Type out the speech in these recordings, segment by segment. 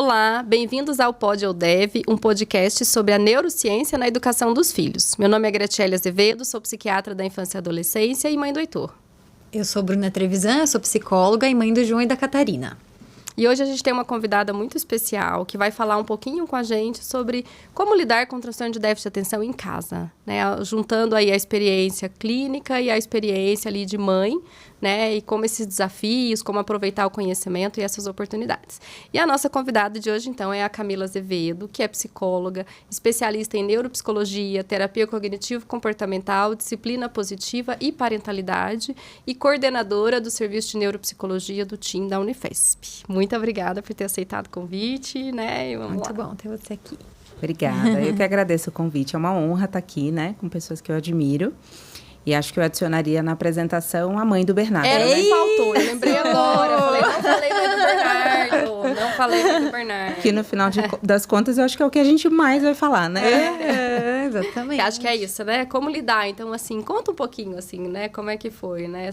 Olá, bem-vindos ao Pod ou Dev, um podcast sobre a neurociência na educação dos filhos. Meu nome é Graciele Azevedo, sou psiquiatra da infância e adolescência e mãe do Heitor. Eu sou Bruna Trevisan, eu sou psicóloga e mãe do João e da Catarina. E hoje a gente tem uma convidada muito especial que vai falar um pouquinho com a gente sobre como lidar com transtorno de déficit de atenção em casa, né? Juntando aí a experiência clínica e a experiência ali de mãe, né? E como esses desafios, como aproveitar o conhecimento e essas oportunidades. E a nossa convidada de hoje, então, é a Camila Azevedo, que é psicóloga, especialista em neuropsicologia, terapia cognitivo-comportamental, disciplina positiva e parentalidade e coordenadora do Serviço de Neuropsicologia do TIM da Unifesp. Muito obrigada por ter aceitado o convite, né? Muito bom ter você aqui. Obrigada, eu que agradeço o convite. É uma honra estar aqui, né, com pessoas que eu admiro. E acho que eu adicionaria na apresentação a mãe do Bernardo. Me faltou, eu lembrei agora. Eu falei, não falei mãe do Bernardo, não falei mãe do Bernardo. Que no final das contas, eu acho que é o que a gente mais vai falar, né? Exatamente. Acho que é isso, né? Como lidar. Então, assim, conta um pouquinho, assim, né? Como é que foi, né?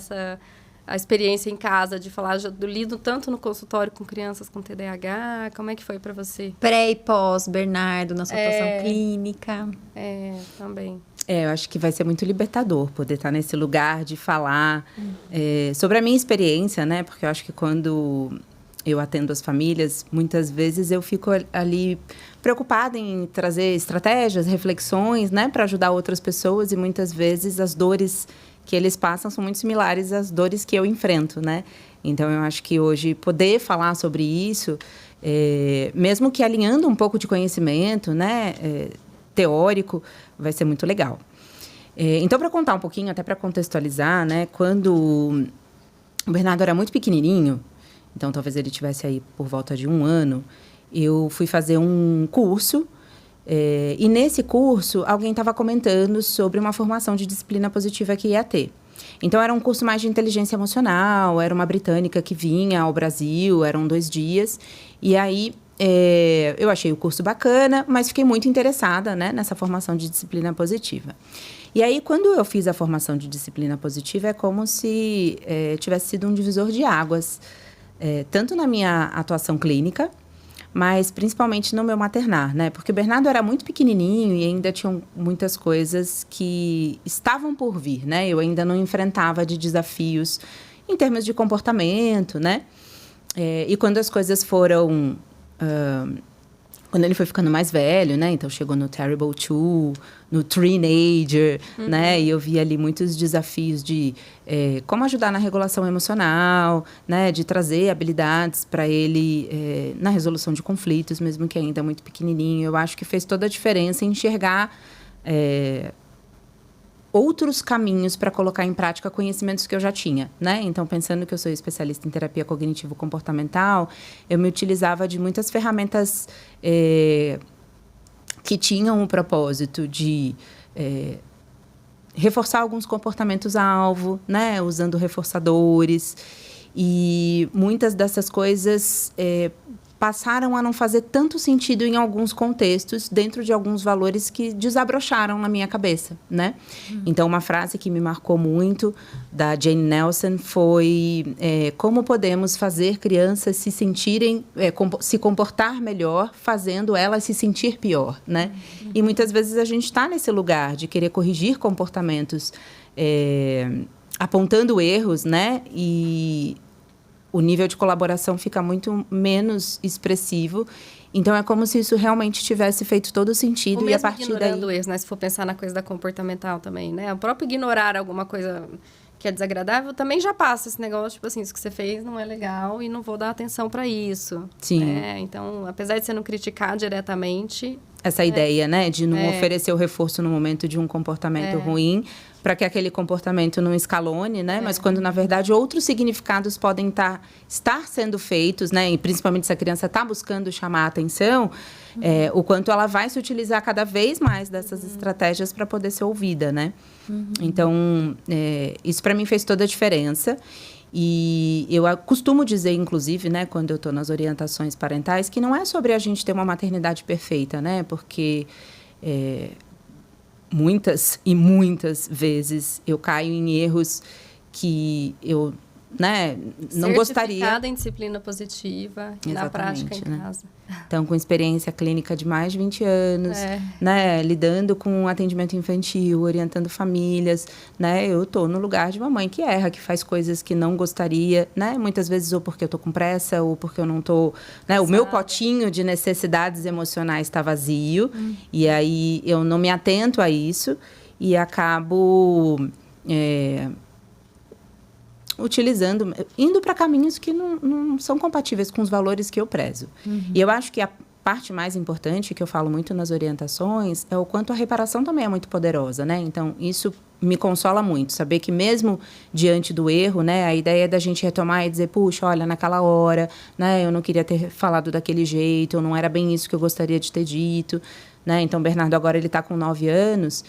A experiência em casa de falar, já lido tanto no consultório com crianças com TDAH. Como é que foi pra você? Pré e pós, Bernardo, na sua atuação clínica. Também. Eu acho que vai ser muito libertador poder estar nesse lugar de falar sobre a minha experiência, né? Porque eu acho que quando eu atendo as famílias, muitas vezes eu fico ali preocupada em trazer estratégias, reflexões, né? Para ajudar outras pessoas e muitas vezes as dores que eles passam são muito similares às dores que eu enfrento, né? Então, eu acho que hoje poder falar sobre isso, mesmo que alinhando um pouco de conhecimento, né? Teórico, vai ser muito legal. Então, para contar um pouquinho, até para contextualizar, né? Quando o Bernardo era muito pequenininho, então talvez ele tivesse aí por volta de 1 ano, eu fui fazer um curso, e nesse curso alguém estava comentando sobre uma formação de disciplina positiva que ia ter. Então, era um curso mais de inteligência emocional, era uma britânica que vinha ao Brasil, eram 2 dias, e aí eu achei o curso bacana, mas fiquei muito interessada, né, nessa formação de disciplina positiva. E aí, quando eu fiz a formação de disciplina positiva, é como se tivesse sido um divisor de águas, tanto na minha atuação clínica, mas principalmente no meu maternar, né? Porque o Bernardo era muito pequenininho e ainda tinham muitas coisas que estavam por vir, né? Eu ainda não enfrentava de desafios em termos de comportamento, né? E quando as coisas foram... quando ele foi ficando mais velho, né? Então, chegou no Terrible 2, no Teenager, né? E eu vi ali muitos desafios de como ajudar na regulação emocional, né? De trazer habilidades para ele na resolução de conflitos, mesmo que ainda muito pequenininho. Eu acho que fez toda a diferença em enxergar outros caminhos para colocar em prática conhecimentos que eu já tinha, né? Então, pensando que eu sou especialista em terapia cognitivo-comportamental, eu me utilizava de muitas ferramentas que tinham o propósito de reforçar alguns comportamentos-alvo, né? Usando reforçadores. E muitas dessas coisas passaram a não fazer tanto sentido em alguns contextos, dentro de alguns valores que desabrocharam na minha cabeça, né? Então, uma frase que me marcou muito, da Jane Nelson, foi como podemos fazer crianças se sentirem, se comportar melhor, fazendo elas se sentir pior, né? E muitas vezes a gente está nesse lugar de querer corrigir comportamentos, apontando erros, né? E o nível de colaboração fica muito menos expressivo. Então, é como se isso realmente tivesse feito todo o sentido. E a partir ignorando daí... erros, né? Se for pensar na coisa da comportamental também, né? O próprio ignorar alguma coisa que é desagradável também já passa esse negócio, tipo assim, isso que você fez não é legal e não vou dar atenção para isso. Sim. Então, apesar de você não criticar diretamente... Essa ideia, né? De não oferecer o reforço no momento de um comportamento ruim, para que aquele comportamento não escalone, né? Mas quando, na verdade, outros significados podem estar sendo feitos, né? E principalmente se a criança está buscando chamar a atenção, o quanto ela vai se utilizar cada vez mais dessas estratégias para poder ser ouvida, né? Então, isso para mim fez toda a diferença. E eu costumo dizer, inclusive, né, quando eu estou nas orientações parentais, que não é sobre a gente ter uma maternidade perfeita, né? Porque muitas e muitas vezes eu caio em erros que eu né, não gostaria. Certificada em disciplina positiva, e na prática em casa. Então, com experiência clínica de mais de 20 anos, né, lidando com atendimento infantil, orientando famílias, né, eu tô no lugar de uma mãe que erra, que faz coisas que não gostaria, né, muitas vezes ou porque eu tô com pressa, ou porque eu não tô, né, o meu potinho de necessidades emocionais está vazio, e aí eu não me atento a isso e acabo utilizando, indo para caminhos que não são compatíveis com os valores que eu prezo. E eu acho que a parte mais importante, que eu falo muito nas orientações, é o quanto a reparação também é muito poderosa, né? Então, isso me consola muito, saber que mesmo diante do erro, né, a ideia é da gente retomar e dizer, puxa, olha, naquela hora, né, eu não queria ter falado daquele jeito, ou não era bem isso que eu gostaria de ter dito, né? Então, o Bernardo agora ele está com 9 anos,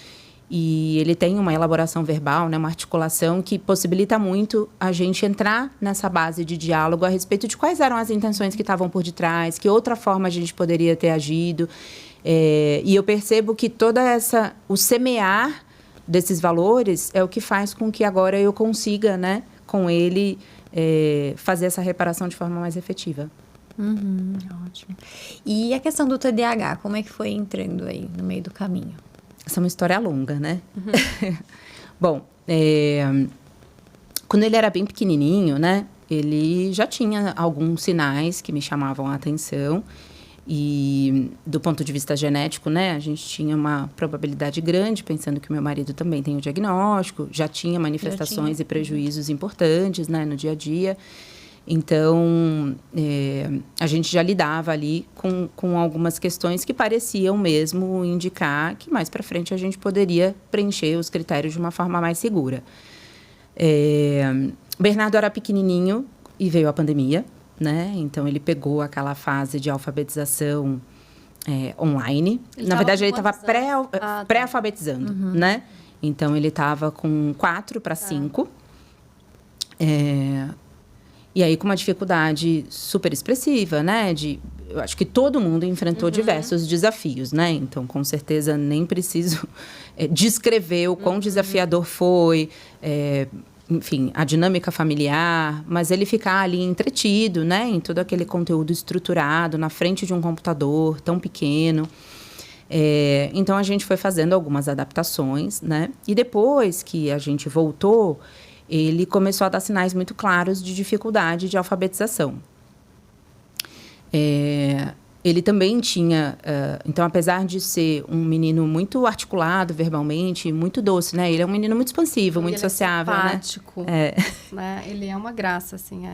e ele tem uma elaboração verbal, né, uma articulação que possibilita muito a gente entrar nessa base de diálogo a respeito de quais eram as intenções que estavam por detrás, que outra forma a gente poderia ter agido. E eu percebo que o semear desses valores é o que faz com que agora eu consiga, né, com ele, fazer essa reparação de forma mais efetiva. Ótimo. E a questão do TDAH, como é que foi entrando aí no meio do caminho? Essa é uma história longa, né? Bom, quando ele era bem pequenininho, né? Ele já tinha alguns sinais que me chamavam a atenção. E, do ponto de vista genético, né? A gente tinha uma probabilidade grande, pensando que o meu marido também tem o diagnóstico. Já tinha manifestações e prejuízos importantes, né? No dia a dia. Então, a gente já lidava ali com algumas questões que pareciam mesmo indicar que mais para frente a gente poderia preencher os critérios de uma forma mais segura. Bernardo era pequenininho e veio a pandemia, né? Então, ele pegou aquela fase de alfabetização online. Na verdade, ele estava pré-alfabetizando, né? Então, ele estava com 4 para 5. E aí, com uma dificuldade super expressiva, né? Eu acho que todo mundo enfrentou diversos desafios, né? Então, com certeza, nem preciso descrever o quão desafiador foi, enfim, a dinâmica familiar. Mas ele ficar ali entretido, né? Em todo aquele conteúdo estruturado, na frente de um computador tão pequeno. Então, a gente foi fazendo algumas adaptações, né? E depois que a gente voltou, ele começou a dar sinais muito claros de dificuldade de alfabetização. Ele também tinha... então, apesar de ser um menino muito articulado verbalmente, muito doce, né? Ele é um menino muito expansivo, muito sociável, simpático, né? Ele é uma graça, assim,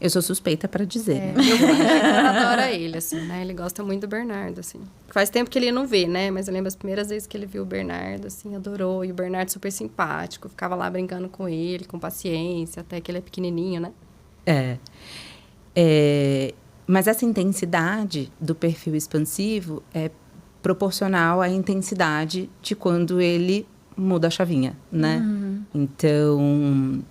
Eu sou suspeita para dizer, né? Eu adoro ele, assim, né? Ele gosta muito do Bernardo, assim. Faz tempo que ele não vê, né? Mas eu lembro as primeiras vezes que ele viu o Bernardo, assim, adorou. E o Bernardo super simpático, ficava lá brincando com ele, com paciência, até que ele é pequenininho, né? Mas essa intensidade do perfil expansivo é proporcional à intensidade de quando ele muda a chavinha, né? Então...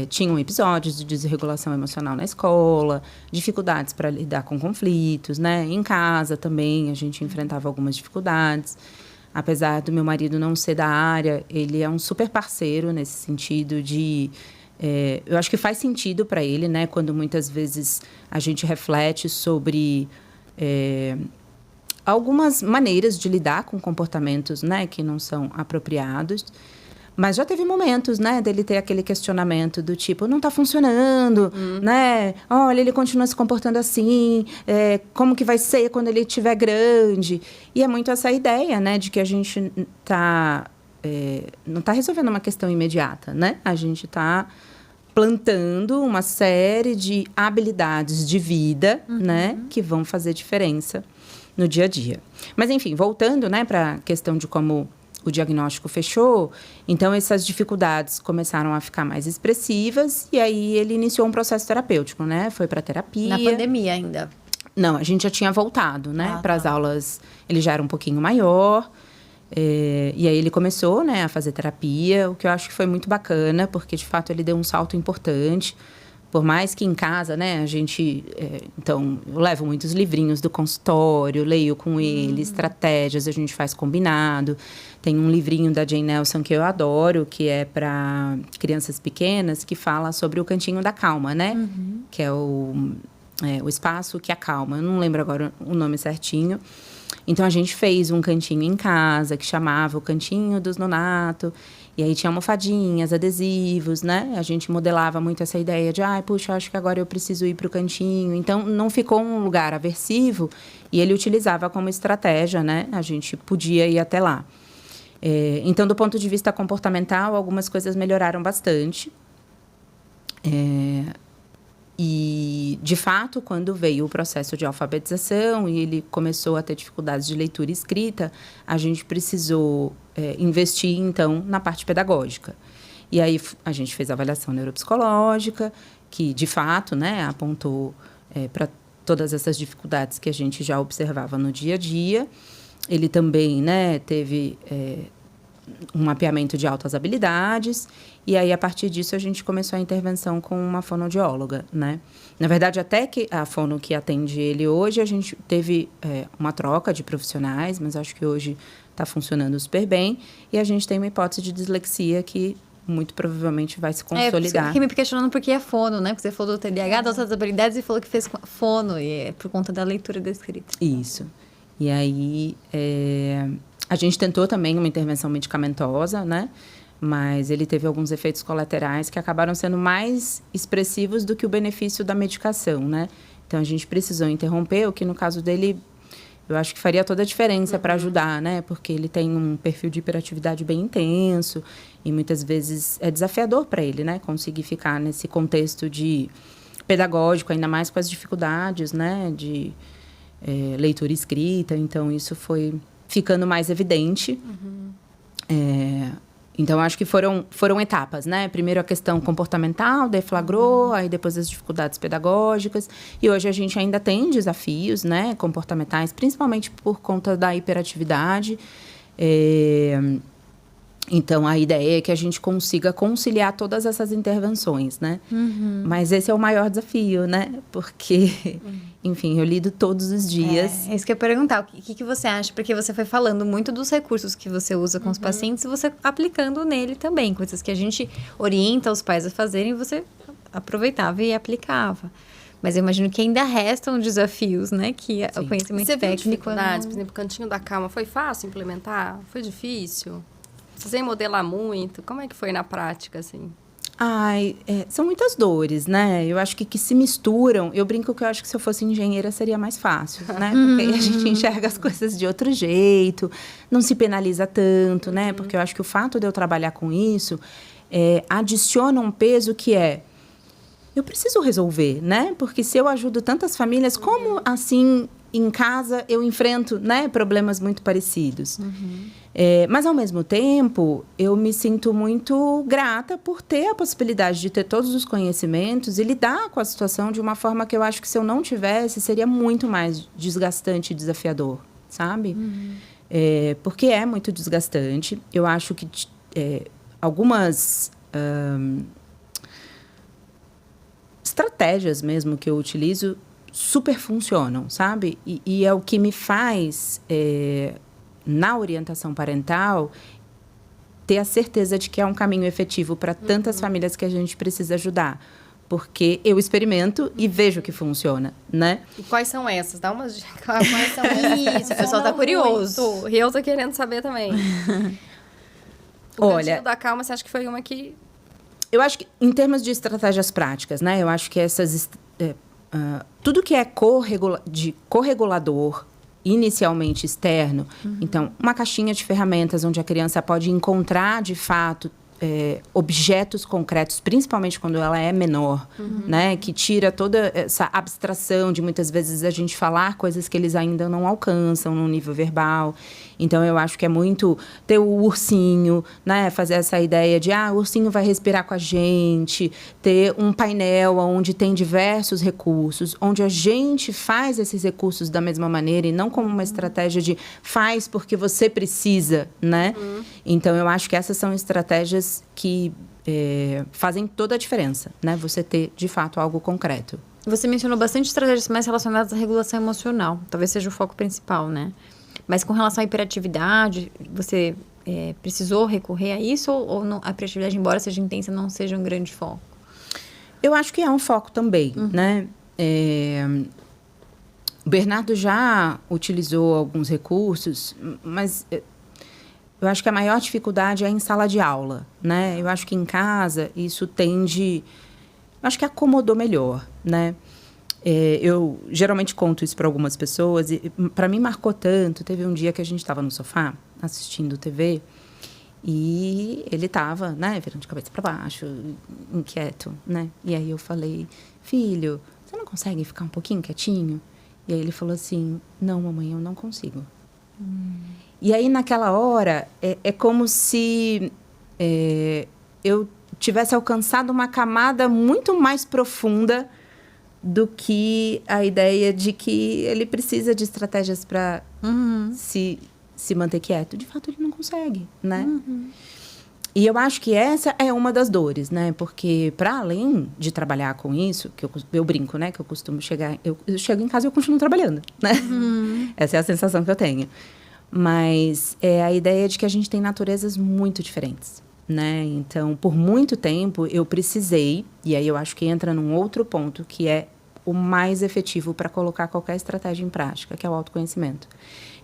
tinham episódios de desregulação emocional na escola, dificuldades para lidar com conflitos, né? Em casa também a gente enfrentava algumas dificuldades. Apesar do meu marido não ser da área, ele é um super parceiro nesse sentido de... eu acho que faz sentido para ele, né? Quando muitas vezes a gente reflete sobre algumas maneiras de lidar com comportamentos, né? Que não são apropriados. Mas já teve momentos, né, dele ter aquele questionamento do tipo, não está funcionando, né? Olha, ele continua se comportando assim, como que vai ser quando ele estiver grande? E é muito essa ideia, né, de que a gente não está resolvendo uma questão imediata, né? A gente está plantando uma série de habilidades de vida, né, que vão fazer diferença no dia a dia. Mas, enfim, voltando, né, para a questão de como o diagnóstico fechou, então essas dificuldades começaram a ficar mais expressivas e aí ele iniciou um processo terapêutico, né? Foi para terapia. Na pandemia ainda? Não, a gente já tinha voltado, né? Para as aulas, ele já era um pouquinho maior. E aí ele começou, né, a fazer terapia, o que eu acho que foi muito bacana, porque de fato ele deu um salto importante, Por mais que em casa, né, a gente... então, eu levo muitos livrinhos do consultório, leio com ele, estratégias, a gente faz combinado. Tem um livrinho da Jane Nelson que eu adoro, que é para crianças pequenas, que fala sobre o cantinho da calma, né? Que é o espaço que acalma. Eu não lembro agora o nome certinho. Então, a gente fez um cantinho em casa, que chamava o Cantinho dos Nonato. E aí, tinha almofadinhas, adesivos, né? A gente modelava muito essa ideia de... puxa, acho que agora eu preciso ir para o cantinho. Então, não ficou um lugar aversivo. E ele utilizava como estratégia, né? A gente podia ir até lá. Então, do ponto de vista comportamental, algumas coisas melhoraram bastante. E, de fato, quando veio o processo de alfabetização e ele começou a ter dificuldades de leitura e escrita, a gente precisou investir, então, na parte pedagógica. E aí, a gente fez a avaliação neuropsicológica, que, de fato, né, apontou para todas essas dificuldades que a gente já observava no dia a dia. Ele também, né, teve um mapeamento de altas habilidades. E aí, a partir disso, a gente começou a intervenção com uma fonoaudióloga, né? Na verdade, até que a fono que atende ele hoje, a gente teve uma troca de profissionais, mas acho que hoje está funcionando super bem. E a gente tem uma hipótese de dislexia que muito provavelmente vai se consolidar. Eu fiquei me questionando por que é fono, né? Porque você falou do TDAH, das outras habilidades, e falou que fez fono, e é por conta da leitura e da escrita. Isso. E aí, a gente tentou também uma intervenção medicamentosa, né? Mas ele teve alguns efeitos colaterais que acabaram sendo mais expressivos do que o benefício da medicação, né? Então, a gente precisou interromper, o que no caso dele, eu acho que faria toda a diferença para ajudar, né? Porque ele tem um perfil de hiperatividade bem intenso e muitas vezes é desafiador para ele, né? Conseguir ficar nesse contexto de pedagógico, ainda mais com as dificuldades, né? De leitura e escrita. Então, isso foi ficando mais evidente. Então, acho que foram etapas, né? Primeiro a questão comportamental, deflagrou, aí depois as dificuldades pedagógicas. E hoje a gente ainda tem desafios, né? Comportamentais, principalmente por conta da hiperatividade. Então, a ideia é que a gente consiga conciliar todas essas intervenções, né? Mas esse é o maior desafio, né? Porque, enfim, eu lido todos os dias. É isso que eu ia perguntar. O que você acha? Porque você foi falando muito dos recursos que você usa com os pacientes e você aplicando nele também. Coisas que a gente orienta os pais a fazerem e você aproveitava e aplicava. Mas eu imagino que ainda restam desafios, né? Que o conhecimento Você técnico... viu dificuldades? Por exemplo, o Cantinho da Calma, foi fácil implementar? Foi difícil? Precisei modelar muito? Como é que foi na prática, assim? São muitas dores, né? Eu acho que se misturam. Eu brinco que eu acho que se eu fosse engenheira seria mais fácil, né? Porque aí a gente enxerga as coisas de outro jeito, não se penaliza tanto, né? Porque eu acho que o fato de eu trabalhar com isso adiciona um peso que eu preciso resolver, né? Porque se eu ajudo tantas famílias, como assim em casa eu enfrento, né, problemas muito parecidos? Mas, ao mesmo tempo, eu me sinto muito grata por ter a possibilidade de ter todos os conhecimentos e lidar com a situação de uma forma que eu acho que, se eu não tivesse, seria muito mais desgastante e desafiador, sabe? Porque é muito desgastante. Eu acho que algumas estratégias mesmo que eu utilizo super funcionam, sabe? E é o que me faz... na orientação parental, ter a certeza de que é um caminho efetivo para tantas famílias que a gente precisa ajudar. Porque eu experimento e vejo que funciona, né? E quais são essas? Dá umas dicas. Quais são essas? Isso, o pessoal tá curioso. E eu tô querendo saber também. O Cantinho da Calma, você acha que foi uma que... Eu acho que, em termos de estratégias práticas, né? Eu acho que essas... tudo que é corregulador, inicialmente externo. Então, uma caixinha de ferramentas onde a criança pode encontrar, de fato, objetos concretos, principalmente quando ela é menor, né? Que tira toda essa abstração de, muitas vezes, a gente falar coisas que eles ainda não alcançam no nível verbal. Então, eu acho que é muito ter o ursinho, né? Fazer essa ideia de, o ursinho vai respirar com a gente. Ter um painel onde tem diversos recursos, onde a gente faz esses recursos da mesma maneira e não como uma estratégia de faz porque você precisa, né? Então, eu acho que essas são estratégias que fazem toda a diferença, né? Você ter, de fato, algo concreto. Você mencionou bastante estratégias mais relacionadas à regulação emocional. Talvez seja o foco principal, né? Mas com relação à hiperatividade, você precisou recorrer a isso? Ou não, a hiperatividade, embora seja intensa, não seja um grande foco? Eu acho que é um foco também, né? O Bernardo já utilizou alguns recursos, mas eu acho que a maior dificuldade é em sala de aula, né? Eu acho que em casa isso tende... Eu acho que acomodou melhor, né? Eu geralmente conto isso para algumas pessoas e para mim marcou tanto. Teve um dia que a gente estava no sofá assistindo TV e ele estava, né, virando de cabeça para baixo, inquieto, né? E aí eu falei, filho, você não consegue ficar um pouquinho quietinho? E aí ele falou assim, não, mamãe, eu não consigo. E aí naquela hora é como se eu tivesse alcançado uma camada muito mais profunda do que a ideia de que ele precisa de estratégias para se manter quieto. De fato, ele não consegue, né? E eu acho que essa é uma das dores, né? Porque, para além de trabalhar com isso, que eu brinco, né? Que eu costumo chegar... Eu chego em casa e eu continuo trabalhando, né? Essa é a sensação que eu tenho. Mas é a ideia de que a gente tem naturezas muito diferentes, né? Então, por muito tempo, eu precisei... E aí, eu acho que entra num outro ponto, que é o mais efetivo para colocar qualquer estratégia em prática, que é o autoconhecimento.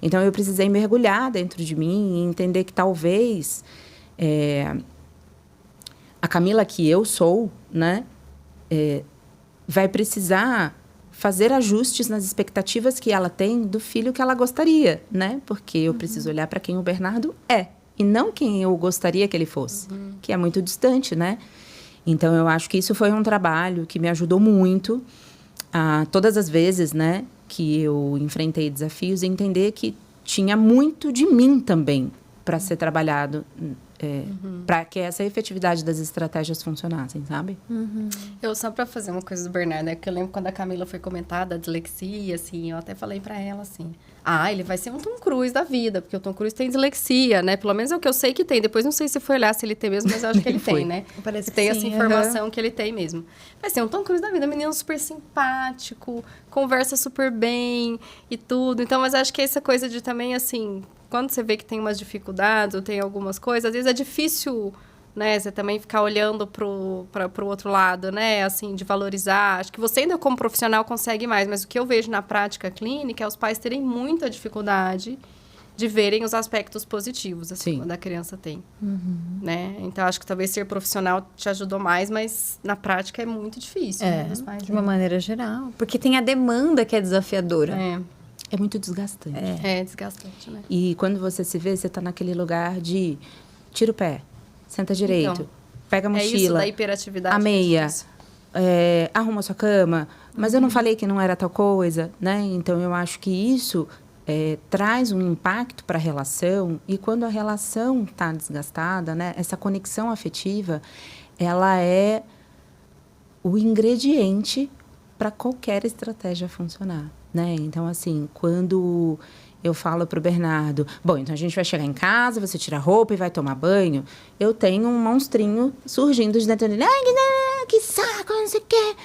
Então, eu precisei mergulhar dentro de mim e entender que talvez... a Camila que eu sou, né, vai precisar fazer ajustes nas expectativas que ela tem do filho que ela gostaria, né? Porque eu preciso olhar para quem o Bernardo é e não quem eu gostaria que ele fosse, que é muito distante, né? Então, eu acho que isso foi um trabalho que me ajudou muito todas as vezes, né, que eu enfrentei desafios, entender que tinha muito de mim também para ser trabalhado, para que essa efetividade das estratégias funcionassem, sabe? Eu, só para fazer uma coisa do Bernardo, né? Porque eu lembro quando a Camila foi comentar da dislexia, assim, eu até falei para ela, assim, ele vai ser um Tom Cruise da vida, porque o Tom Cruise tem dislexia, né? Pelo menos é o que eu sei que tem. Depois não sei se foi olhar se ele tem mesmo, mas eu acho que ele tem, né? Parece que tem sim, essa informação que ele tem mesmo. Vai ser um Tom Cruise da vida, menino super simpático, conversa super bem e tudo. Então, mas acho que essa coisa de também, assim... Quando você vê que tem umas dificuldades ou tem algumas coisas, às vezes é difícil, né? Você também ficar olhando pro outro lado, né? Assim, de valorizar. Acho que você ainda como profissional consegue mais, mas o que eu vejo na prática clínica é os pais terem muita dificuldade de verem os aspectos positivos, assim, quando a criança tem, né? Então, acho que talvez ser profissional te ajudou mais, mas na prática é muito difícil, né, dos pais, de uma maneira geral. Porque tem a demanda que é desafiadora. É muito desgastante. É desgastante, né? E quando você se vê, você está naquele lugar de tira o pé, senta direito, Então, pega a mochila, isso da hiperatividade. a meia, arruma a sua cama, mas eu não falei que não era tal coisa, né? Então, eu acho que isso traz um impacto para a relação, e quando a relação está desgastada, né? Essa conexão afetiva, ela é o ingrediente para qualquer estratégia funcionar, né? Então, assim, quando eu falo para o Bernardo, bom, então a gente vai chegar em casa, você tira a roupa e vai tomar banho, eu tenho um monstrinho surgindo de dentro dele, que saco, não sei o quê.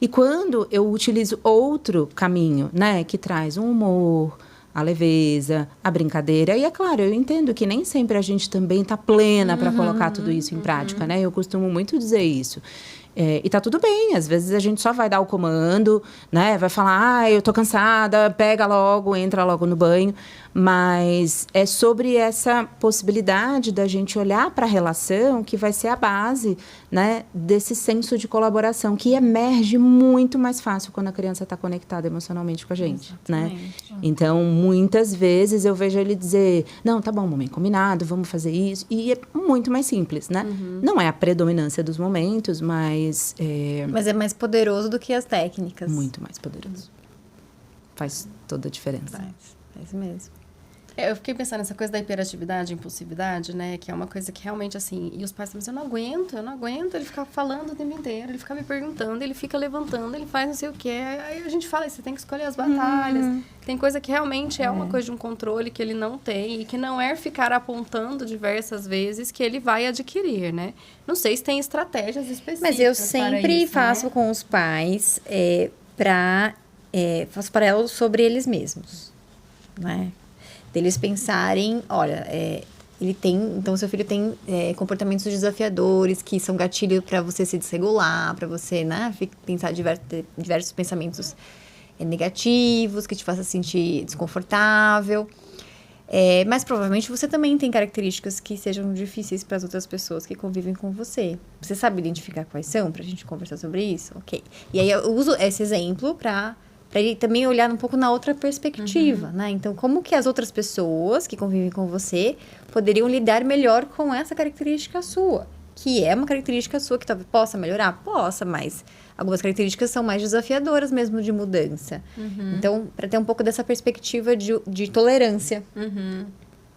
E quando eu utilizo outro caminho, né, que traz um humor, a leveza, a brincadeira, e é claro, eu entendo que nem sempre a gente também está plena para colocar tudo isso em prática, né? Eu costumo muito dizer isso. E tá tudo bem, às vezes a gente só vai dar o comando, né? Vai falar, eu tô cansada, pega logo, entra logo no banho. Mas é sobre essa possibilidade da gente olhar para a relação que vai ser a base, né, desse senso de colaboração, que emerge muito mais fácil quando a criança está conectada emocionalmente com a gente, né? Então, muitas vezes eu vejo ele dizer, não, tá bom, mamãe, combinado, vamos fazer isso. E é muito mais simples, né? Não é a predominância dos momentos, mas... Mas é mais poderoso do que as técnicas. Muito mais poderoso. Faz toda a diferença. Faz mesmo. Eu fiquei pensando nessa coisa da hiperatividade, impulsividade, né? Que é uma coisa que realmente, assim... E os pais falam assim, eu não aguento ele ficar falando o tempo inteiro, ele fica me perguntando, ele fica levantando, ele faz não sei o quê. Aí a gente fala, você tem que escolher as batalhas. Tem coisa que realmente é uma coisa de um controle que ele não tem e que não é ficar apontando diversas vezes que ele vai adquirir, né? Não sei se tem estratégias específicas. Mas eu para sempre isso, faço né? com os pais faço para elas sobre eles mesmos, né? Deles pensarem, olha, então seu filho tem comportamentos desafiadores que são gatilho para você se desregular, para você, né, pensar diversos pensamentos negativos que te façam sentir desconfortável. Mas provavelmente você também tem características que sejam difíceis para as outras pessoas que convivem com você. Você sabe identificar quais são para a gente conversar sobre isso? Ok. E aí eu uso esse exemplo para ele também olhar um pouco na outra perspectiva, né? Então, como que as outras pessoas que convivem com você poderiam lidar melhor com essa característica sua? Que é uma característica sua que talvez possa melhorar? Possa, mas algumas características são mais desafiadoras mesmo de mudança. Então, para ter um pouco dessa perspectiva de tolerância.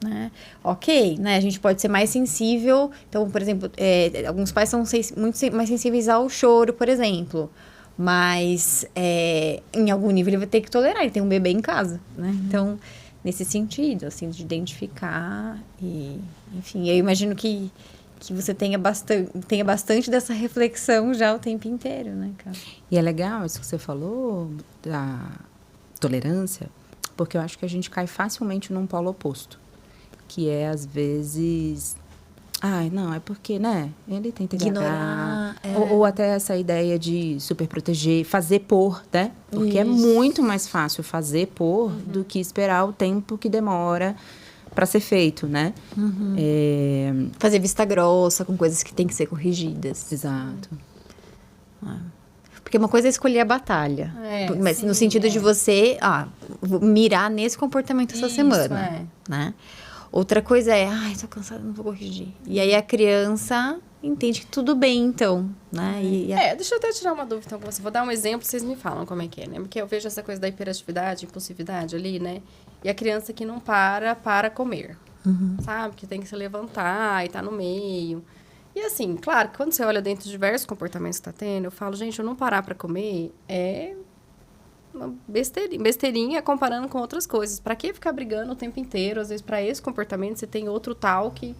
Né? Ok, né? A gente pode ser mais sensível. Então, por exemplo, alguns pais são muito mais sensíveis ao choro, por exemplo. Mas, em algum nível, ele vai ter que tolerar. Ele tem um bebê em casa, né? Então, nesse sentido, assim, de identificar e... Enfim, eu imagino que você tenha bastante dessa reflexão já o tempo inteiro, né, cara? E é legal isso que você falou, da tolerância, porque eu acho que a gente cai facilmente num polo oposto. Que é, às vezes... Ai, não, é porque, né? Ele tem TDAH. Ignorar. Ou até essa ideia de super proteger, fazer por, né? Porque é muito mais fácil fazer por do que esperar o tempo que demora para ser feito, né? Fazer vista grossa com coisas que têm que ser corrigidas. Exato. Porque uma coisa é escolher a batalha. Mas sim, no sentido de você mirar nesse comportamento essa semana. Né? Outra coisa é, tô cansada, não vou corrigir. E aí a criança entende que tudo bem, então, né? Deixa eu até tirar uma dúvida então, com você. Vou dar um exemplo, vocês me falam como é que é, né? Porque eu vejo essa coisa da hiperatividade, impulsividade ali, né? E a criança que não para comer, sabe? Que tem que se levantar e tá no meio. E assim, claro, que quando você olha dentro de diversos comportamentos que tá tendo, eu falo, gente, eu não parar para comer é... uma besteirinha comparando com outras coisas. Pra que ficar brigando o tempo inteiro? Às vezes, pra esse comportamento, você tem outro tal que...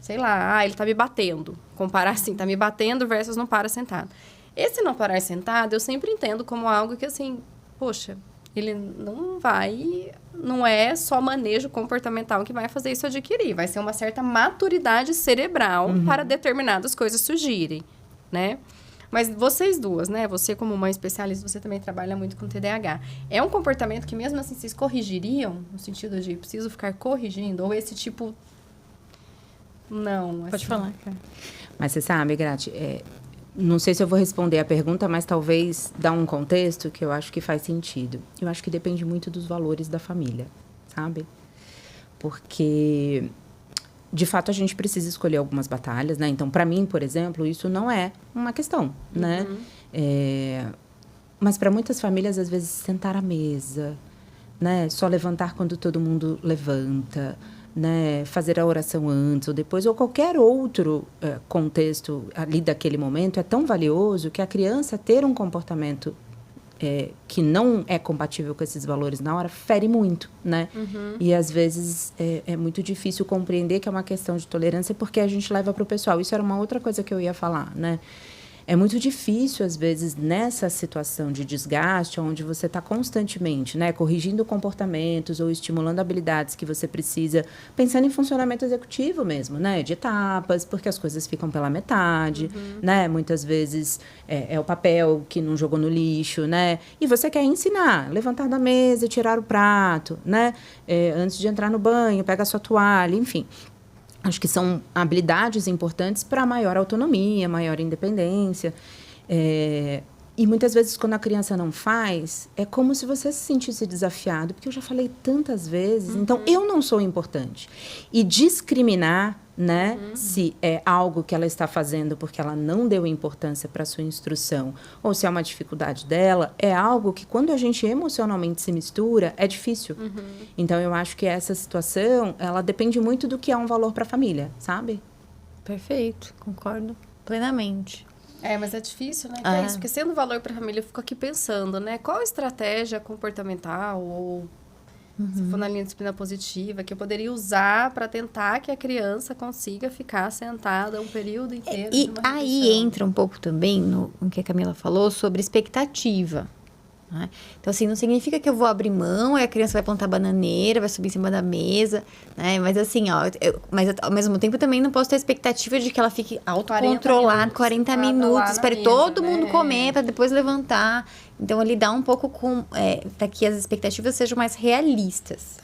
Sei lá, ele tá me batendo. Comparar assim, tá me batendo versus não para sentado. Esse não parar sentado, eu sempre entendo como algo que, assim... Poxa, ele não vai... Não é só manejo comportamental que vai fazer isso adquirir. Vai ser uma certa maturidade cerebral para determinadas coisas surgirem, né? Mas vocês duas, né? Você como mãe especialista, você também trabalha muito com TDAH. É um comportamento que mesmo assim vocês corrigiriam? No sentido de preciso ficar corrigindo? Ou esse tipo... Não. Pode assim... falar, cara. Mas você sabe, Grati, não sei se eu vou responder a pergunta, mas talvez dar um contexto que eu acho que faz sentido. Eu acho que depende muito dos valores da família, sabe? Porque... De fato, a gente precisa escolher algumas batalhas, né? Então, para mim, por exemplo, isso não é uma questão, né? Mas para muitas famílias, às vezes, sentar à mesa, né? Só levantar quando todo mundo levanta, né? Fazer a oração antes ou depois, ou qualquer outro contexto ali daquele momento é tão valioso que a criança ter um comportamento que não é compatível com esses valores na hora, fere muito, né? E, às vezes, é muito difícil compreender que é uma questão de tolerância porque a gente leva para o pessoal. Isso era uma outra coisa que eu ia falar, né? É muito difícil, às vezes, nessa situação de desgaste, onde você está constantemente, né, corrigindo comportamentos ou estimulando habilidades que você precisa, pensando em funcionamento executivo mesmo, né, de etapas, porque as coisas ficam pela metade, né, muitas vezes é o papel que não jogou no lixo, né, e você quer ensinar, levantar da mesa, tirar o prato, né, antes de entrar no banho, pega a sua toalha, enfim. Acho que são habilidades importantes para maior autonomia, maior independência. E muitas vezes, quando a criança não faz, é como se você se sentisse desafiado, porque eu já falei tantas vezes, então eu não sou importante. E discriminar, né, se é algo que ela está fazendo porque ela não deu importância para a sua instrução, ou se é uma dificuldade dela, é algo que, quando a gente emocionalmente se mistura, é difícil. Então, eu acho que essa situação, ela depende muito do que é um valor para a família, sabe? Perfeito, concordo plenamente. Mas é difícil, né? Que é isso, porque sendo valor para a família, eu fico aqui pensando, né? Qual estratégia comportamental ou se for na linha de disciplina positiva que eu poderia usar para tentar que a criança consiga ficar sentada um período inteiro E de uma aí refeição. entra um pouco também no que a Camila falou sobre expectativa. Né? Então, assim, não significa que eu vou abrir mão, aí a criança vai plantar bananeira, vai subir em cima da mesa, né? Mas assim, mas ao mesmo tempo eu também não posso ter a expectativa de que ela fique autocontrolada 40 minutos, espere todo mundo comer para depois levantar. Então, lidar um pouco com... para que as expectativas sejam mais realistas.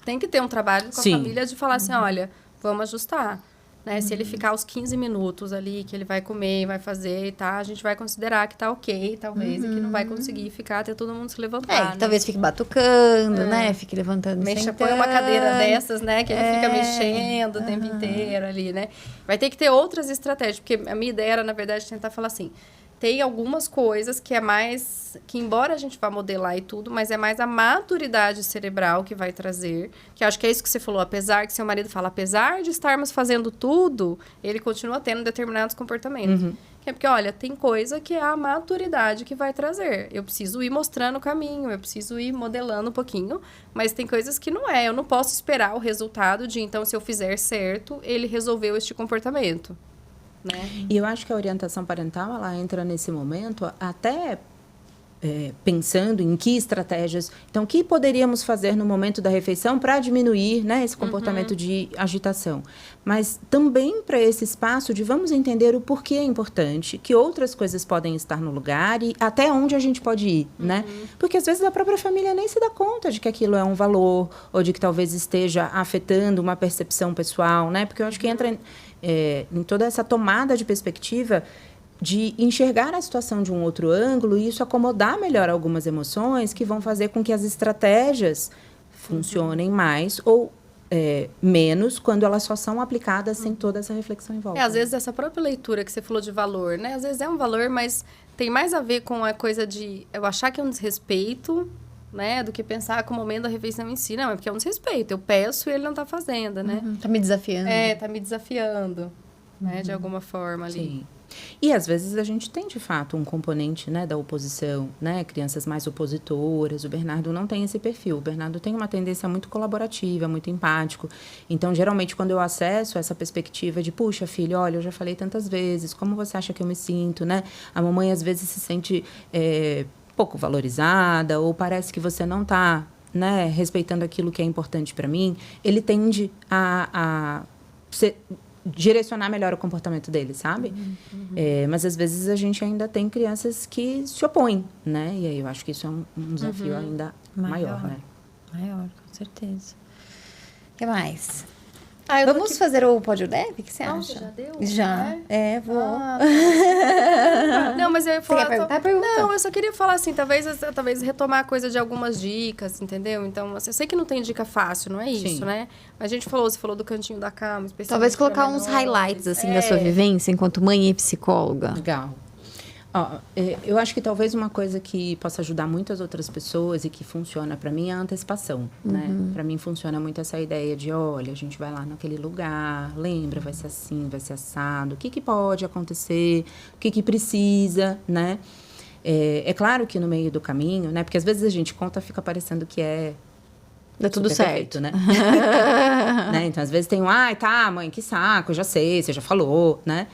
Tem que ter um trabalho com a Sim. família de falar assim, olha, vamos ajustar. Né? Se ele ficar os 15 minutos ali, que ele vai comer, vai fazer, tá? A gente vai considerar que tá ok, talvez, e que não vai conseguir ficar até todo mundo se levantar, né? Talvez fique batucando, né? Fique levantando, Mexa, põe sentando. uma cadeira dessas, né? Que ele fica mexendo o tempo inteiro ali, né? Vai ter que ter outras estratégias, porque a minha ideia era, na verdade, tentar falar assim, tem algumas coisas que é mais... Que embora a gente vá modelar e tudo, mas é mais a maturidade cerebral que vai trazer. Que eu acho que é isso que você falou. Apesar que seu marido fala, apesar de estarmos fazendo tudo, ele continua tendo determinados comportamentos. Que é porque, olha, tem coisa que é a maturidade que vai trazer. Eu preciso ir mostrando o caminho, eu preciso ir modelando um pouquinho. Mas tem coisas que não é. Eu não posso esperar o resultado de, então, se eu fizer certo, ele resolveu este comportamento. Né? E eu acho que a orientação parental, ela entra nesse momento até pensando em que estratégias... Então, o que poderíamos fazer no momento da refeição para diminuir, né, esse comportamento de agitação? Mas também para esse espaço de vamos entender o porquê é importante, que outras coisas podem estar no lugar e até onde a gente pode ir, né? Porque, às vezes, a própria família nem se dá conta de que aquilo é um valor ou de que talvez esteja afetando uma percepção pessoal, né? Porque eu acho que entra... em toda essa tomada de perspectiva de enxergar a situação de um outro ângulo e isso acomodar melhor algumas emoções que vão fazer com que as estratégias funcionem mais ou menos quando elas só são aplicadas sem toda essa reflexão em volta. Às vezes essa própria leitura que você falou de valor, né? Às vezes é um valor, mas tem mais a ver com a coisa de eu achar que é um desrespeito, né? Do que pensar que o momento da refeição em si. Não, é porque é um desrespeito. Eu peço e ele não tá fazendo, né? Tá me desafiando. Tá me desafiando, né? De alguma forma ali. Sim. E, às vezes, a gente tem, de fato, um componente, né, da oposição, né? Crianças mais opositoras. O Bernardo não tem esse perfil. O Bernardo tem uma tendência muito colaborativa, muito empático. Então, geralmente, quando eu acesso essa perspectiva de, puxa, filho, olha, eu já falei tantas vezes, como você acha que eu me sinto, né? A mamãe, às vezes, se sente pouco valorizada ou parece que você não está, né, respeitando aquilo que é importante para mim. Ele tende a direcionar melhor o comportamento dele, sabe? Mas, às vezes, a gente ainda tem crianças que se opõem, né? E aí eu acho que isso é um desafio ainda maior, né? Maior, com certeza. O que mais? Eu tô Vamos aqui... fazer o pódio leve? O que você Nossa, acha? já deu? Já. Vou. Não, mas eu ia falar... Você quer perguntar? Pergunta. Não, eu só queria falar assim, talvez retomar a coisa de algumas dicas, entendeu? Então, assim, eu sei que não tem dica fácil, não é isso, Sim. né? Mas você falou do cantinho da cama, especialmente Talvez colocar pra uns menores. highlights, assim, da sua vivência enquanto mãe e psicóloga. Legal. Eu acho que talvez uma coisa que possa ajudar muitas outras pessoas e que funciona para mim é a antecipação, né? Para mim funciona muito essa ideia de, olha, a gente vai lá naquele lugar, lembra, vai ser assim, vai ser assado, o que pode acontecer, o que precisa, né? É claro que no meio do caminho, né? Porque às vezes a gente conta, fica parecendo que Dá tudo super certo. perfeito, né? Né? Então, às vezes tem tá, mãe, que saco, eu já sei, você já falou, né?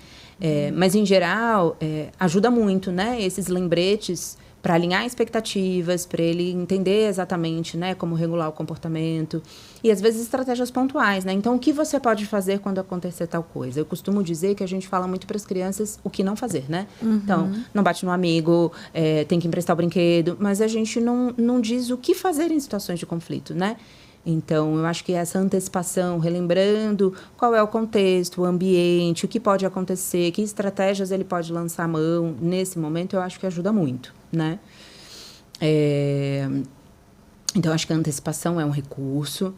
Mas, em geral, ajuda muito, né? Esses lembretes para alinhar expectativas, para ele entender exatamente, né, como regular o comportamento. E, às vezes, estratégias pontuais, né? Então, o que você pode fazer quando acontecer tal coisa? Eu costumo dizer que a gente fala muito para as crianças o que não fazer, né? Então, não bate no amigo, tem que emprestar o brinquedo, mas a gente não diz o que fazer em situações de conflito, né? Então, eu acho que essa antecipação, relembrando qual é o contexto, o ambiente, o que pode acontecer, que estratégias ele pode lançar a mão nesse momento, eu acho que ajuda muito, né? Então, eu acho que a antecipação é um recurso.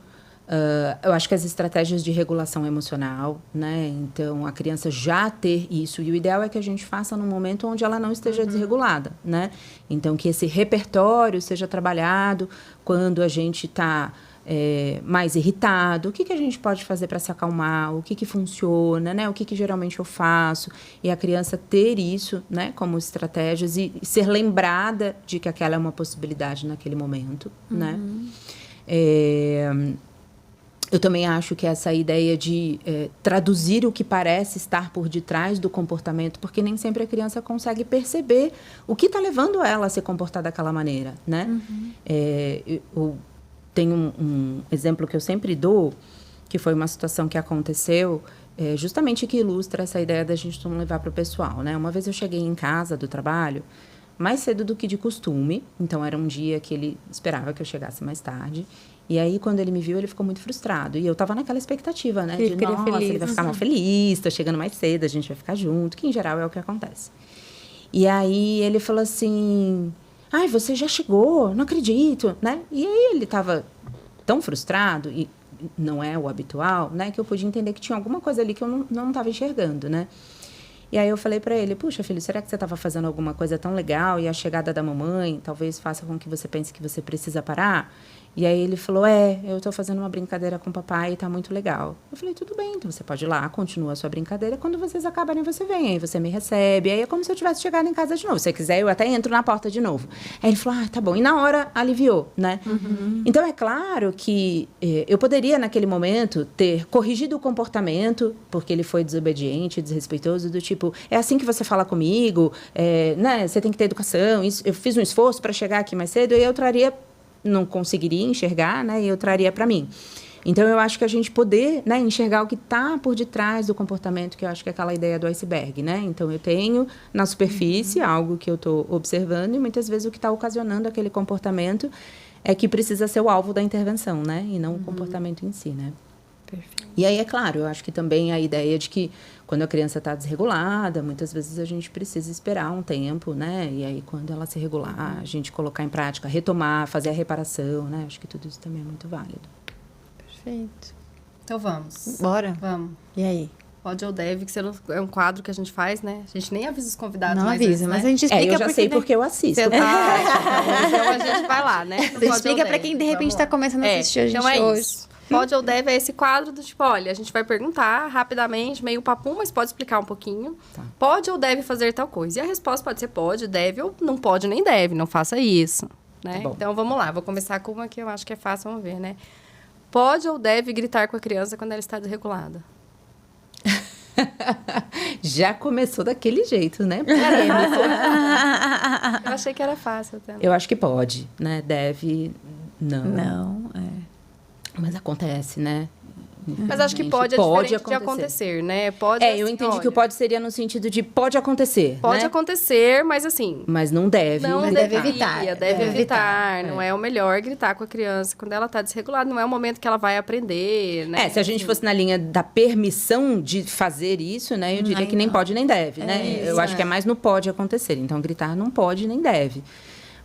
Eu acho que as estratégias de regulação emocional, né? Então, a criança já ter isso. E o ideal é que a gente faça num momento onde ela não esteja desregulada, né? Então, que esse repertório seja trabalhado quando a gente está mais irritado. O que a gente pode fazer para se acalmar? O que funciona, né? O que geralmente eu faço? E a criança ter isso, né? Como estratégias e ser lembrada de que aquela é uma possibilidade naquele momento, né? Eu também acho que essa ideia de traduzir o que parece estar por detrás do comportamento, porque nem sempre a criança consegue perceber o que está levando ela a se comportar daquela maneira, né? Eu tenho um exemplo que eu sempre dou, que foi uma situação que aconteceu, justamente que ilustra essa ideia da gente não levar para o pessoal, né? Uma vez eu cheguei em casa do trabalho, mais cedo do que de costume, então era um dia que ele esperava que eu chegasse mais tarde. E aí, quando ele me viu, ele ficou muito frustrado. E eu tava naquela expectativa, né? De, nossa, feliz. Ele vai ficar mal feliz, tô chegando mais cedo, a gente vai ficar junto, que em geral é o que acontece. E aí, ele falou assim, ai, você já chegou, não acredito, né? E aí, ele tava tão frustrado, e não é o habitual, né? Que eu pude entender que tinha alguma coisa ali que eu não tava enxergando, né? E aí, eu falei para ele, puxa, filho, será que você estava fazendo alguma coisa tão legal e a chegada da mamãe talvez faça com que você pense que você precisa parar? E aí ele falou, eu estou fazendo uma brincadeira com o papai e está muito legal. Eu falei, tudo bem, então você pode ir lá, continua a sua brincadeira. Quando vocês acabarem, você vem, aí você me recebe. Aí é como se eu tivesse chegado em casa de novo. Se você quiser, eu até entro na porta de novo. Aí ele falou, tá bom. E na hora, aliviou, né? Então, é claro que eu poderia, naquele momento, ter corrigido o comportamento, porque ele foi desobediente, desrespeitoso, do tipo, é assim que você fala comigo, né? Você tem que ter educação. Eu fiz um esforço para chegar aqui mais cedo, e eu traria... não conseguiria enxergar, né? E eu traria para mim. Então, eu acho que a gente poder, né, enxergar o que está por detrás do comportamento, que eu acho que é aquela ideia do iceberg, né? Então, eu tenho na superfície algo que eu estou observando e muitas vezes o que está ocasionando aquele comportamento é que precisa ser o alvo da intervenção, né? E não o comportamento em si, né? Perfeito. E aí, é claro, eu acho que também a ideia de que quando a criança está desregulada, muitas vezes a gente precisa esperar um tempo, né? E aí, quando ela se regular, a gente colocar em prática, retomar, fazer a reparação, né? Acho que tudo isso também é muito válido. Perfeito. Então, vamos. Bora? Vamos. E aí? Pode ou deve, que é um quadro que a gente faz, né? A gente nem avisa os convidados. Não mais avisa, antes, mas né? a gente explica eu já sei porque eu assisto. Então a gente vai lá, né? Você explica para quem, de repente, está começando a assistir a gente hoje. Isso. Pode ou deve é esse quadro do tipo, olha, a gente vai perguntar rapidamente, meio papum, mas pode explicar um pouquinho. Tá. Pode ou deve fazer tal coisa? E a resposta pode ser pode, deve, ou não pode nem deve, não faça isso, né? Tá, então, vamos lá, vou começar com uma que eu acho que é fácil, vamos ver, né? Pode ou deve gritar com a criança quando ela está desregulada? Já começou daquele jeito, né? Eu achei que era fácil até. Eu acho que pode, né? Deve, não. Não, Mas acontece, né? Mas acho que pode diferente de acontecer, né? Pode, eu entendi que o pode seria no sentido de pode acontecer, Pode né? acontecer, mas assim... Mas não deve. Não né? deve evitar. Deve evitar. Não é o melhor gritar com a criança quando ela está desregulada. Não é o momento que ela vai aprender, né? Se a gente fosse na linha da permissão de fazer isso, né? Eu diria que nem pode nem deve, né? Eu acho que é mais no pode acontecer. Então, gritar não pode nem deve.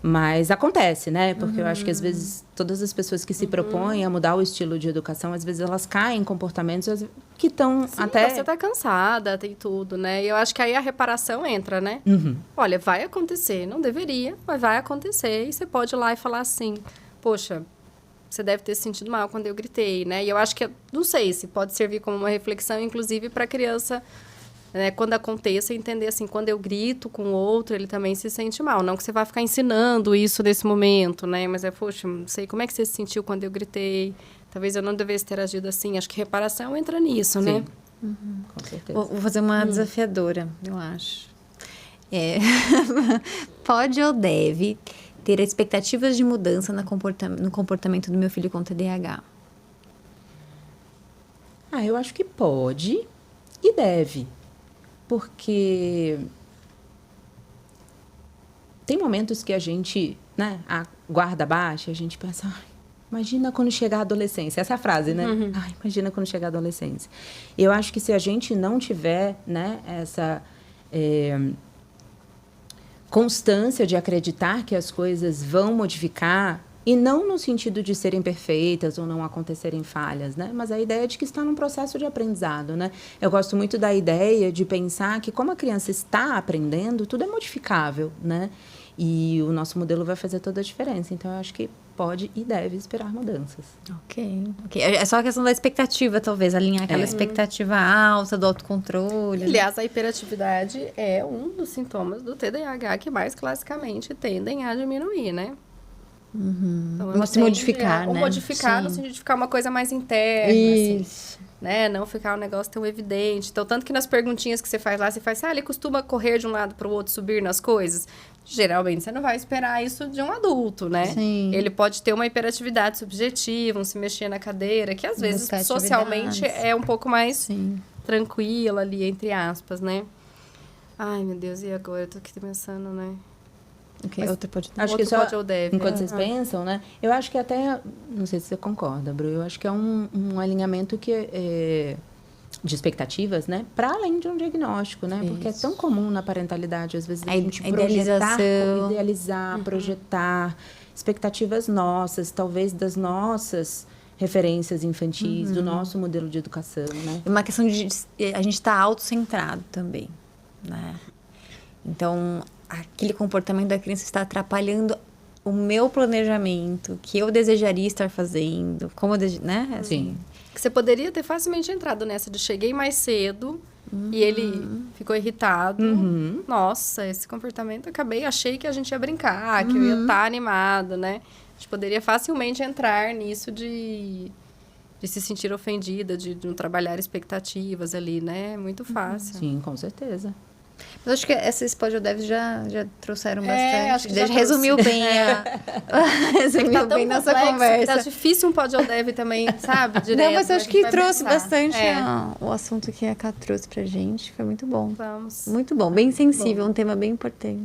Mas acontece, né? Porque eu acho que, às vezes, todas as pessoas que se propõem a mudar o estilo de educação, às vezes, elas caem em comportamentos que estão até... Você tá cansada, tem tudo, né? E eu acho que aí a reparação entra, né? Olha, vai acontecer. Não deveria, mas vai acontecer. E você pode ir lá e falar assim, poxa, você deve ter se sentido mal quando eu gritei, né? E eu acho que, não sei se pode servir como uma reflexão, inclusive, para a criança... Né, quando aconteça, entender assim, quando eu grito com o outro, ele também se sente mal. Não que você vai ficar ensinando isso nesse momento, né? Mas poxa, não sei, como é que você se sentiu quando eu gritei? Talvez eu não devesse ter agido assim. Acho que reparação entra nisso, né? Com certeza. Vou fazer uma desafiadora, eu acho. Pode ou deve ter expectativas de mudança no comportamento do meu filho com TDAH? Eu acho que pode e deve. Porque tem momentos que a gente, né, a guarda baixa, a gente pensa, imagina quando chegar a adolescência. Essa é a frase, né? Ai, imagina quando chegar a adolescência. Eu acho que se a gente não tiver, né, essa constância de acreditar que as coisas vão modificar, e não no sentido de serem perfeitas ou não acontecerem falhas, né? Mas a ideia de que está num processo de aprendizado, né? Eu gosto muito da ideia de pensar que como a criança está aprendendo, tudo é modificável, né? E o nosso modelo vai fazer toda a diferença. Então, eu acho que pode e deve esperar mudanças. Ok. É só a questão da expectativa, talvez, alinhar aquela expectativa alta do autocontrole. Aliás, a hiperatividade é um dos sintomas do TDAH que mais classicamente tendem a diminuir, né? Então, Se modificar, né? Ou modificar no sentido de ficar uma coisa mais interna, Isso. assim, né? Não ficar um negócio tão evidente. Então, tanto que nas perguntinhas que você faz lá, você faz ele costuma correr de um lado para o outro, subir nas coisas? Geralmente, você não vai esperar isso de um adulto, né? Sim. Ele pode ter uma hiperatividade subjetiva, um se mexer na cadeira, que às vezes, Buscar socialmente, atividades. é um pouco mais Sim. tranquila ali, entre aspas, né? Ai, meu Deus, e agora? Eu tô aqui pensando, né? Ok, outro pode ter. Acho Outro que só, pode ou deve. enquanto vocês pensam, né? Eu acho que até, não sei se você concorda, Bru, eu acho que é um alinhamento que de expectativas, né? Para além de um diagnóstico, né? Porque é tão comum na parentalidade, às vezes, a gente idealizar, projetar expectativas nossas, talvez das nossas referências infantis, do nosso modelo de educação, né? É uma questão de a gente estar autocentrado também, né? Então, aquele comportamento da criança está atrapalhando o meu planejamento, que eu desejaria estar fazendo, como eu né? Assim, Sim. Que você poderia ter facilmente entrado nessa de cheguei mais cedo e ele ficou irritado. Nossa, esse comportamento achei que a gente ia brincar, que eu ia estar animado, né? A gente poderia facilmente entrar nisso de se sentir ofendida, de não trabalhar expectativas ali, né? Muito fácil. Sim, com certeza. mas acho que esses pode devs já trouxeram bastante. acho que já resumiu bem resumiu bem nossa conversa. Tá difícil um pod ou dev também, sabe? Direto, Não, mas eu acho que trouxe bastante É. o assunto que a Ká trouxe pra gente. Foi muito bom. Vamos. Muito bom, bem sensível, um tema bem importante.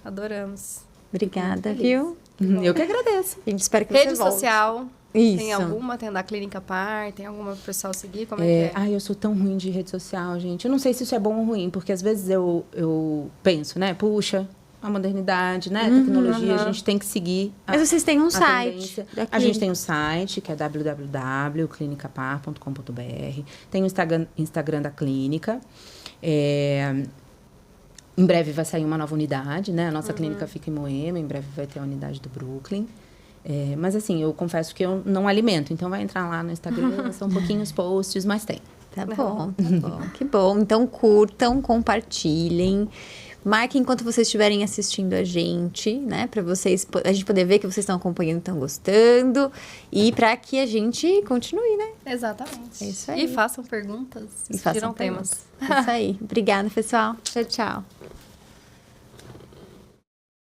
Adoramos. Obrigada, Muito viu? Eu que agradeço. A gente espera que Rede você volte. social. Isso. Tem alguma? Tem a da Clínica Par? Tem alguma pro pessoal seguir? Como é que é? Ai, eu sou tão ruim de rede social, gente. Eu não sei se isso é bom ou ruim, porque às vezes eu penso, né? Puxa, a modernidade, né? A tecnologia, a gente tem que seguir Mas vocês têm um a site. tendência. da A clínica. gente tem um site, que é www.clinicapar.com.br. Tem o Instagram da clínica. Em breve vai sair uma nova unidade, né? A nossa clínica fica em Moema, em breve vai ter a unidade do Brooklyn. Mas assim, eu confesso que eu não alimento, então vai entrar lá no Instagram, são pouquinhos posts, mas tem. Tá bom, tá bom. Que bom. Então curtam, compartilhem. Marquem enquanto vocês estiverem assistindo a gente, né? Pra a gente poder ver que vocês estão acompanhando, estão gostando. E pra que a gente continue, né? Exatamente. É isso aí. E façam perguntas. E façam Sugiram temas. perguntas. Isso aí. Obrigada, pessoal. Tchau, tchau.